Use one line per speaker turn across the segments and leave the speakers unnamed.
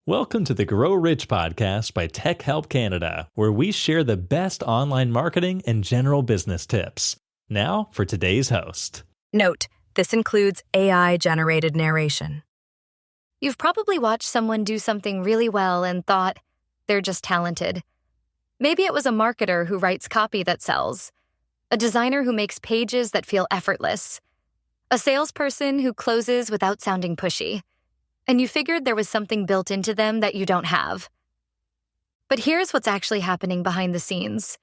Welcome to the Grow Rich podcast by Tech Help Canada, where we share the best online marketing and general business tips. Now for today's host.
Note, this includes AI-generated narration. You've probably watched someone do something really well and thought, they're just talented. Maybe it was a marketer who writes copy that sells, a designer who makes pages that feel effortless, a salesperson who closes without sounding pushy, and you figured there was something built into them that you don't have. But here's what's actually happening behind the scenes.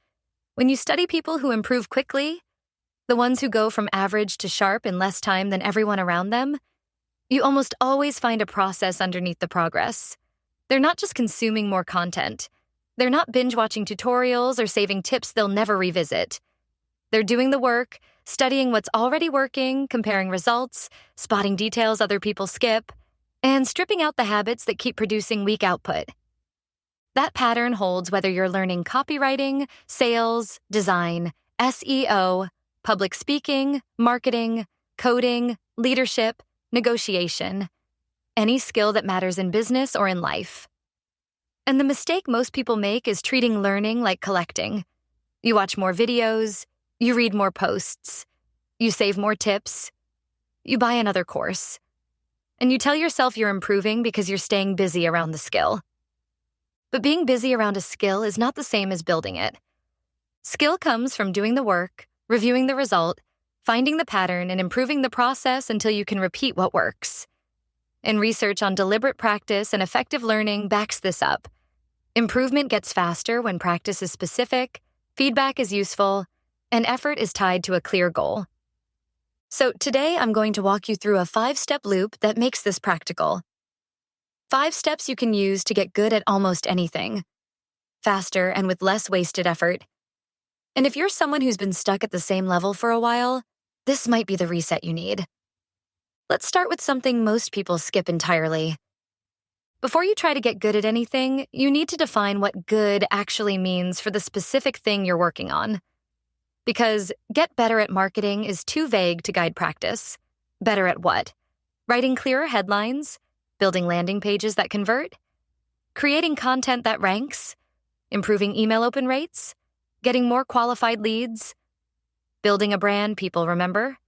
When you study people who improve quickly, the ones who go from average to sharp in less time than everyone around them, you almost always find a process underneath the progress. They're not just consuming more content. They're not binge-watching tutorials or saving tips they'll never revisit. They're doing the work, studying what's already working, comparing results, spotting details other people skip, and stripping out the habits that keep producing weak output. That pattern holds whether you're learning copywriting, sales, design, SEO, public speaking, marketing, coding, leadership, negotiation, any skill that matters in business or in life. And the mistake most people make is treating learning like collecting. You watch more videos, you read more posts, you save more tips, you buy another course. And you tell yourself you're improving because you're staying busy around the skill. But being busy around a skill is not the same as building it. Skill comes from doing the work, reviewing the result, finding the pattern, and improving the process until you can repeat what works. And research on deliberate practice and effective learning backs this up. Improvement gets faster when practice is specific, feedback is useful, and effort is tied to a clear goal. So today I'm going to walk you through a 5-step loop that makes this practical. 5 steps you can use to get good at almost anything, faster and with less wasted effort. And if you're someone who's been stuck at the same level for a while, this might be the reset you need. Let's start with something most people skip entirely. Before you try to get good at anything, you need to define what good actually means for the specific thing you're working on. Because get better at marketing is too vague to guide practice. Better at what? Writing clearer headlines? Building landing pages that convert? Creating content that ranks? Improving email open rates? Getting more qualified leads? Building a brand people remember?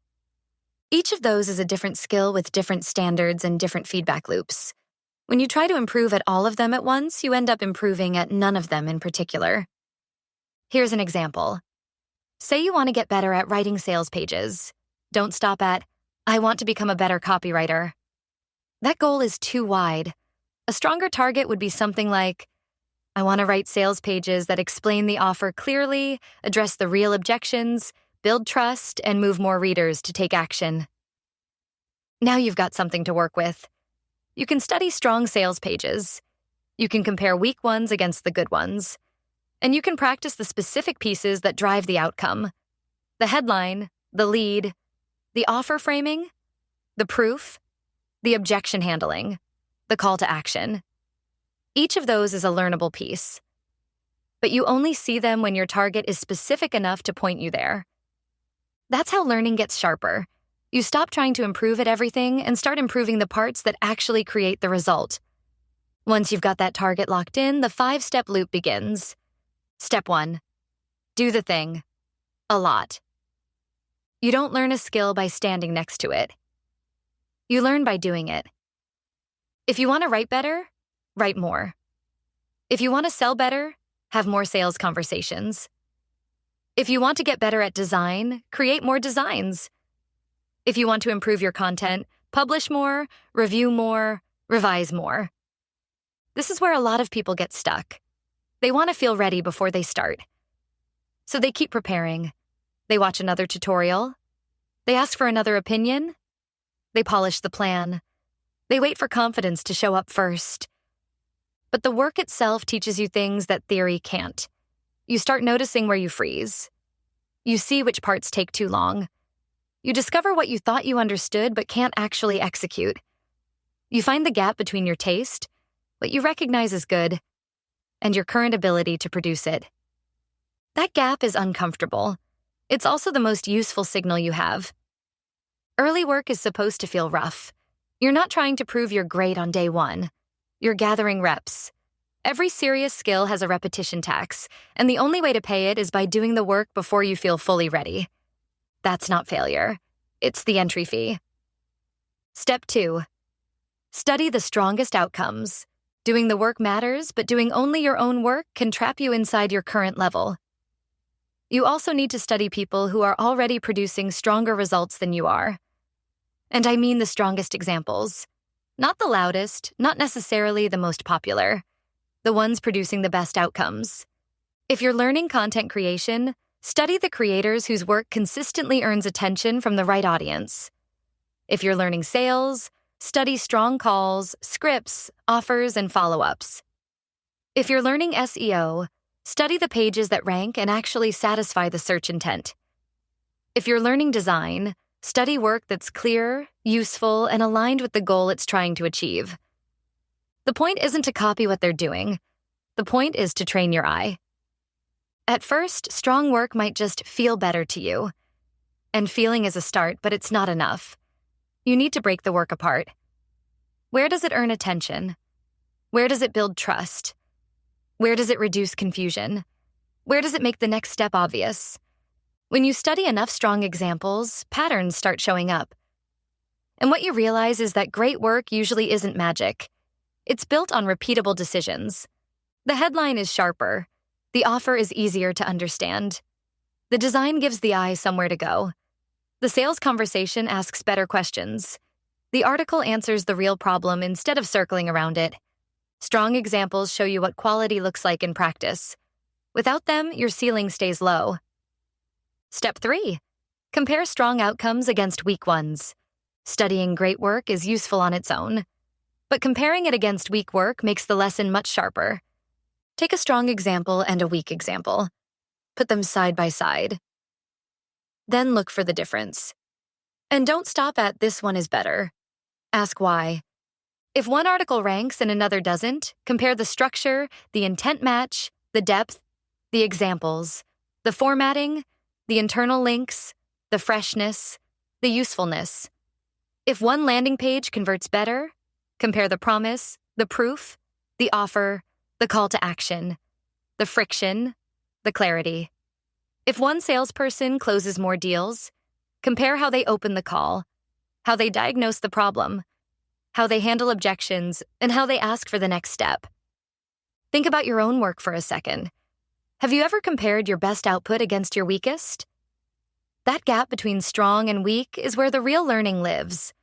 Each of those is a different skill with different standards and different feedback loops. When you try to improve at all of them at once, you end up improving at none of them in particular. Here's an example. Say you want to get better at writing sales pages. Don't stop at, I want to become a better copywriter. That goal is too wide. A stronger target would be something like, I want to write sales pages that explain the offer clearly, address the real objections, build trust, and move more readers to take action. Now you've got something to work with. You can study strong sales pages. You can compare weak ones against the good ones. And you can practice the specific pieces that drive the outcome. The headline, the lead, the offer framing, the proof, the objection handling, the call to action. Each of those is a learnable piece. But you only see them when your target is specific enough to point you there. That's how learning gets sharper. You stop trying to improve at everything and start improving the parts that actually create the result. Once you've got that target locked in, the 5-step loop begins. Step 1. Do the thing. A lot. You don't learn a skill by standing next to it. You learn by doing it. If you want to write better, write more. If you want to sell better, have more sales conversations. If you want to get better at design, create more designs. If you want to improve your content, publish more, review more, revise more. This is where a lot of people get stuck. They want to feel ready before they start. So they keep preparing. They watch another tutorial. They ask for another opinion. They polish the plan. They wait for confidence to show up first. But the work itself teaches you things that theory can't. You start noticing where you freeze. You see which parts take too long. You discover what you thought you understood but can't actually execute. You find the gap between your taste, what you recognize as good, and your current ability to produce it. That gap is uncomfortable. It's also the most useful signal you have. Early work is supposed to feel rough. You're not trying to prove you're great on day one. You're gathering reps. Every serious skill has a repetition tax, and the only way to pay it is by doing the work before you feel fully ready. That's not failure. It's the entry fee. Step 2. Study the strongest outcomes. Doing the work matters, but doing only your own work can trap you inside your current level. You also need to study people who are already producing stronger results than you are. And I mean the strongest examples. Not the loudest, not necessarily the most popular. The ones producing the best outcomes. If you're learning content creation, study the creators whose work consistently earns attention from the right audience. If you're learning sales, study strong calls, scripts, offers, and follow-ups. If you're learning SEO, study the pages that rank and actually satisfy the search intent. If you're learning design, study work that's clear, useful, and aligned with the goal it's trying to achieve. The point isn't to copy what they're doing. The point is to train your eye. At first, strong work might just feel better to you. And feeling is a start, but it's not enough. You need to break the work apart. Where does it earn attention? Where does it build trust? Where does it reduce confusion? Where does it make the next step obvious? When you study enough strong examples, patterns start showing up. And what you realize is that great work usually isn't magic. It's built on repeatable decisions. The headline is sharper. The offer is easier to understand. The design gives the eye somewhere to go. The sales conversation asks better questions. The article answers the real problem instead of circling around it. Strong examples show you what quality looks like in practice. Without them, your ceiling stays low. Step 3. Compare strong outcomes against weak ones. Studying great work is useful on its own, but comparing it against weak work makes the lesson much sharper. Take a strong example and a weak example. Put them side by side. Then look for the difference. And don't stop at "this one is better." Ask why. If one article ranks and another doesn't, compare the structure, the intent match, the depth, the examples, the formatting, the internal links, the freshness, the usefulness. If one landing page converts better, compare the promise, the proof, the offer, the call to action, the friction, the clarity. If one salesperson closes more deals, compare how they open the call, how they diagnose the problem, how they handle objections, and how they ask for the next step. Think about your own work for a second. Have you ever compared your best output against your weakest? That gap between strong and weak is where the real learning lives.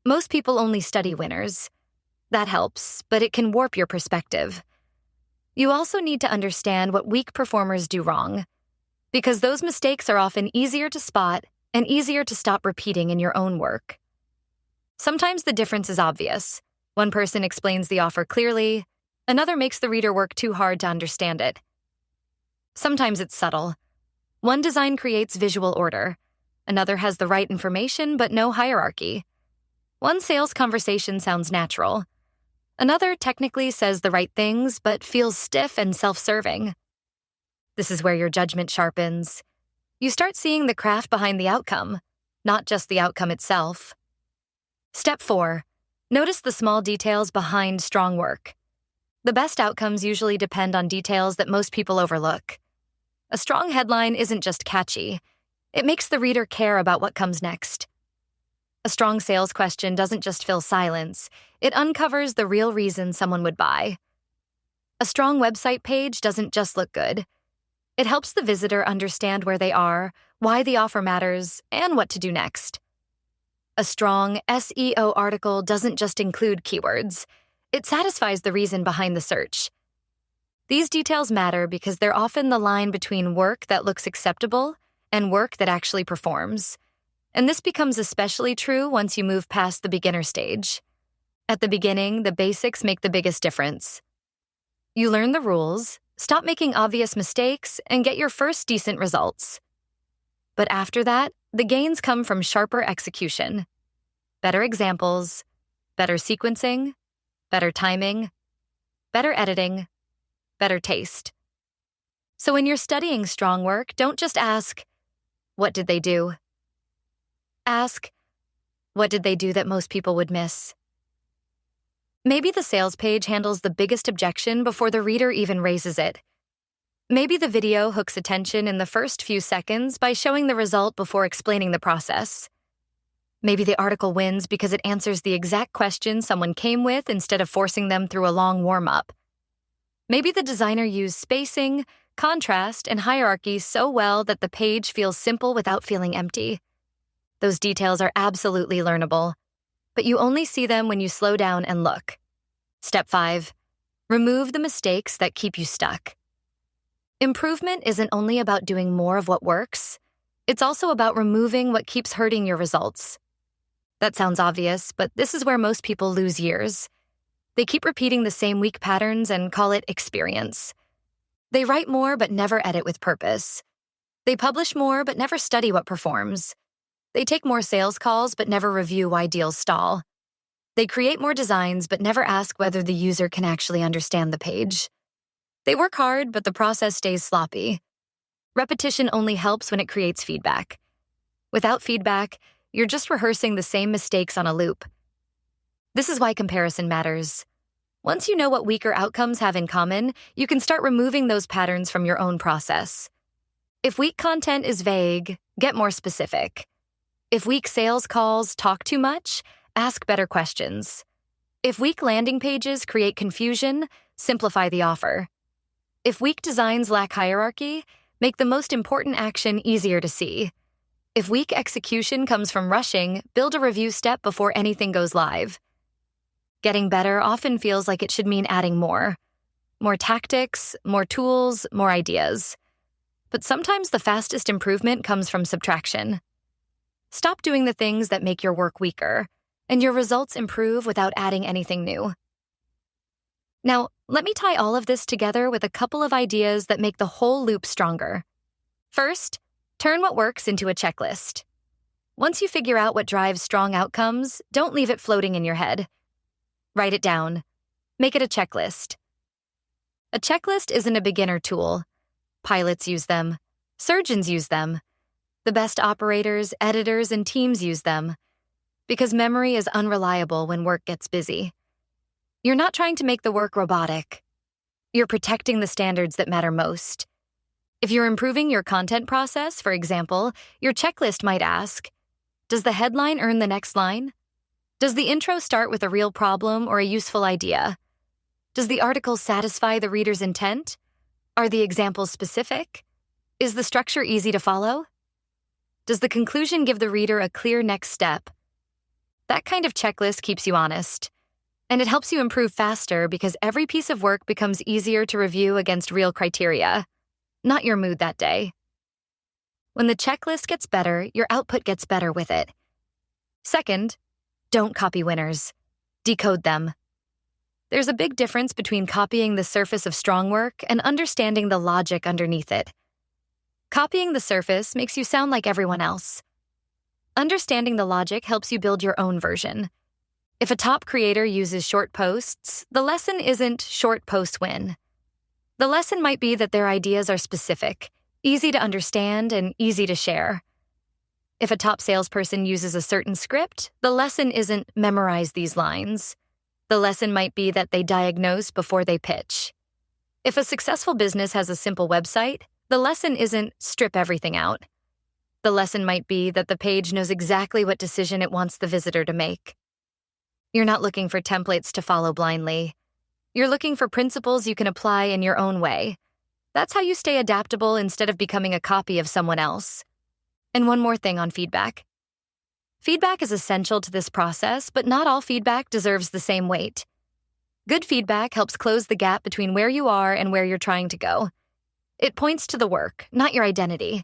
Most people only study winners. That helps, but it can warp your perspective. You also need to understand what weak performers do wrong, because those mistakes are often easier to spot and easier to stop repeating in your own work. Sometimes the difference is obvious. One person explains the offer clearly, another makes the reader work too hard to understand it. Sometimes it's subtle. One design creates visual order, another has the right information but no hierarchy. One sales conversation sounds natural. Another technically says the right things but feels stiff and self-serving. This is where your judgment sharpens. You start seeing the craft behind the outcome, not just the outcome itself. Step 4. Notice the small details behind strong work. The best outcomes usually depend on details that most people overlook. A strong headline isn't just catchy. It makes the reader care about what comes next. A strong sales question doesn't just fill silence. It uncovers the real reason someone would buy. A strong website page doesn't just look good. It helps the visitor understand where they are, why the offer matters, and what to do next. A strong SEO article doesn't just include keywords. It satisfies the reason behind the search. These details matter because they're often the line between work that looks acceptable and work that actually performs. And this becomes especially true once you move past the beginner stage. At the beginning, the basics make the biggest difference. You learn the rules, stop making obvious mistakes, and get your first decent results. But after that, the gains come from sharper execution. Better examples, better sequencing, better timing, better editing, better taste. So when you're studying strong work, don't just ask, "What did they do?" Ask, "What did they do that most people would miss?" Maybe the sales page handles the biggest objection before the reader even raises it. Maybe the video hooks attention in the first few seconds by showing the result before explaining the process. Maybe the article wins because it answers the exact question someone came with instead of forcing them through a long warm-up. Maybe the designer used spacing, contrast, and hierarchy so well that the page feels simple without feeling empty. Those details are absolutely learnable, but you only see them when you slow down and look. Step 5. Remove the mistakes that keep you stuck. Improvement isn't only about doing more of what works. It's also about removing what keeps hurting your results. That sounds obvious, but this is where most people lose years. They keep repeating the same weak patterns and call it experience. They write more but never edit with purpose. They publish more but never study what performs. They take more sales calls but never review why deals stall. They create more designs but never ask whether the user can actually understand the page. They work hard, but the process stays sloppy. Repetition only helps when it creates feedback. Without feedback, you're just rehearsing the same mistakes on a loop. This is why comparison matters. Once you know what weaker outcomes have in common, you can start removing those patterns from your own process. If weak content is vague, get more specific. If weak sales calls talk too much, ask better questions. If weak landing pages create confusion, simplify the offer. If weak designs lack hierarchy, make the most important action easier to see. If weak execution comes from rushing, build a review step before anything goes live. Getting better often feels like it should mean adding more. More tactics, more tools, more ideas. But sometimes the fastest improvement comes from subtraction. Stop doing the things that make your work weaker, and your results improve without adding anything new. Now, let me tie all of this together with a couple of ideas that make the whole loop stronger. First, turn what works into a checklist. Once you figure out what drives strong outcomes, don't leave it floating in your head. Write it down. Make it a checklist. A checklist isn't a beginner tool. Pilots use them. Surgeons use them. The best operators, editors, and teams use them. Because memory is unreliable when work gets busy. You're not trying to make the work robotic. You're protecting the standards that matter most. If you're improving your content process, for example, your checklist might ask, does the headline earn the next line? Does the intro start with a real problem or a useful idea? Does the article satisfy the reader's intent? Are the examples specific? Is the structure easy to follow? Does the conclusion give the reader a clear next step? That kind of checklist keeps you honest. And it helps you improve faster because every piece of work becomes easier to review against real criteria, not your mood that day. When the checklist gets better, your output gets better with it. Second, don't copy winners. Decode them. There's a big difference between copying the surface of strong work and understanding the logic underneath it. Copying the surface makes you sound like everyone else. Understanding the logic helps you build your own version. If a top creator uses short posts, the lesson isn't short posts win. The lesson might be that their ideas are specific, easy to understand, and easy to share. If a top salesperson uses a certain script, the lesson isn't memorize these lines. The lesson might be that they diagnose before they pitch. If a successful business has a simple website, the lesson isn't strip everything out. The lesson might be that the page knows exactly what decision it wants the visitor to make. You're not looking for templates to follow blindly. You're looking for principles you can apply in your own way. That's how you stay adaptable instead of becoming a copy of someone else. And one more thing on feedback. Feedback is essential to this process, but not all feedback deserves the same weight. Good feedback helps close the gap between where you are and where you're trying to go. It points to the work, not your identity.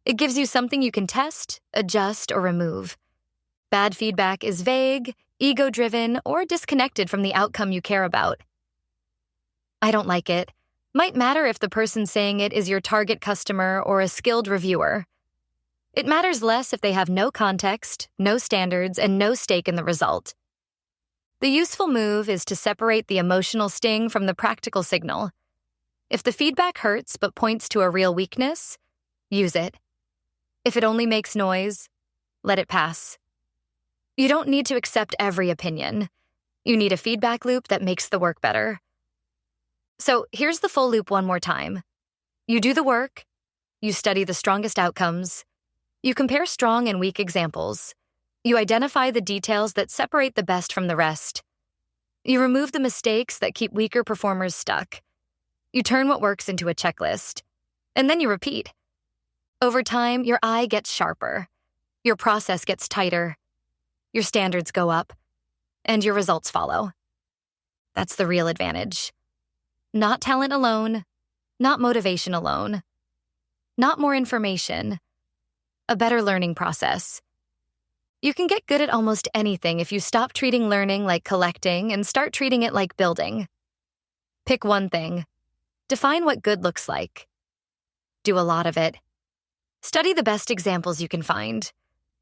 It gives you something you can test, adjust, or remove. Bad feedback is vague, ego-driven, or disconnected from the outcome you care about. I don't like it. Might matter if the person saying it is your target customer or a skilled reviewer. It matters less if they have no context, no standards, and no stake in the result. The useful move is to separate the emotional sting from the practical signal. If the feedback hurts but points to a real weakness, use it. If it only makes noise, let it pass. You don't need to accept every opinion. You need a feedback loop that makes the work better. So here's the full loop one more time. You do the work, you study the strongest outcomes, you compare strong and weak examples, you identify the details that separate the best from the rest, you remove the mistakes that keep weaker performers stuck, you turn what works into a checklist, and then you repeat. Over time, your eye gets sharper, your process gets tighter, your standards go up, and your results follow. That's the real advantage. Not talent alone, not motivation alone, not more information, a better learning process. You can get good at almost anything if you stop treating learning like collecting and start treating it like building. Pick one thing. Define what good looks like. Do a lot of it. Study the best examples you can find.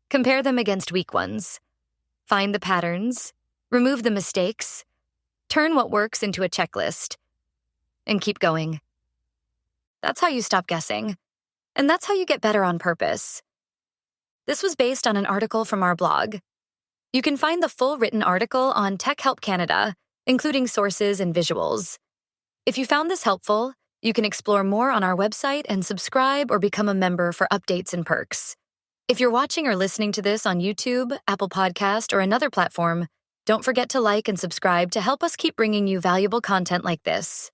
Compare them against weak ones. Find the patterns. Remove the mistakes. Turn what works into a checklist. And keep going. That's how you stop guessing. And that's how you get better on purpose. This was based on an article from our blog. You can find the full written article on Tech Help Canada, including sources and visuals. If you found this helpful, you can explore more on our website and subscribe or become a member for updates and perks. If you're watching or listening to this on YouTube, Apple Podcast, or another platform, don't forget to like and subscribe to help us keep bringing you valuable content like this.